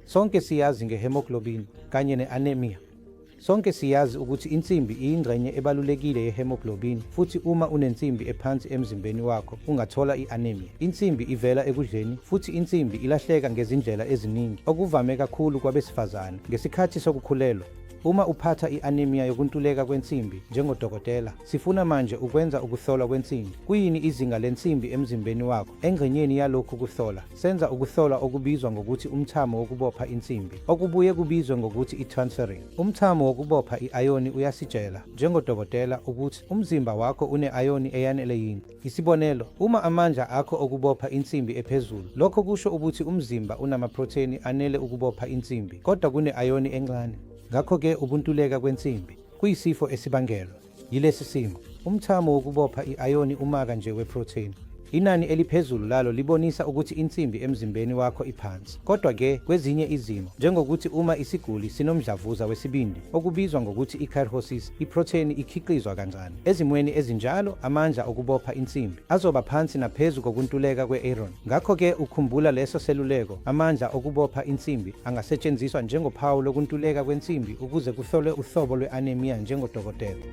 Sonke siyazi ngehemoglobin kanye ne-anemia. Sonke siyazi ukuthi insimbi iyingxenye ebalulekile yehemoglobin futhi uma unensimbi ephansi emzimbeni wakho ungathola i-anemia. Insimbi ivela ekudleni futhi insimbi ilahleka ngezindlela eziningi okuvame kakhulu kwabesifazane ngesikhathi sokukhulelwa. Uma uphatha i-anemia yokuntuleka kwensimbi njengodokotela, sifuna manje ukwenza ukuhlolwa kwensimbi. Kuyini izinga lensimbi emzimbeni wakho? Engxenyeni yalokhu kuhlola, senza ukuhlolwa okubizwa ngokuthi umthamo wokubopha insimbi, okubuye kubizwe ngokuthi i-transferrin. Umthamo wokubopha i-ayoni uyasitshela njengodokotela ukuthi umzimba wakho une-ayoni eyanele yini. Isibonelo, uma amandla akho okubopha insimbi ephezulu, lokho kusho ukuthi umzimba unamaprotheni anele ukubopha insimbi, kodwa kune-ayoni encane. Ngakho-ke ukuntuleka kwensimbi kuyisifo esibangelwa yilesi simo. Umthamo wokubopha i-ayoni umaka nje weprotheni. Inani eliphezulu lalo libonisa ukuthi insimbi emzimbeni wakho iphansi. Kodwa-ke kwezinye izimo, njengokuthi uma isiguli sinomdlavuza wesibindi okubizwa ngokuthi i-cirrhosis, iprotheni ikhiqizwa kancane. Ezimweni ezinjalo, amandla okubopha insimbi azoba phansi naphezu kokuntuleka kwe-iron. Ngakho-ke ukhumbula leso seluleko, amandla okubopha insimbi angasetshenziswa njengophawu lokuntuleka kwensimbi ukuze kuhlolwe uhlobo lwe-anemia njengodokotela.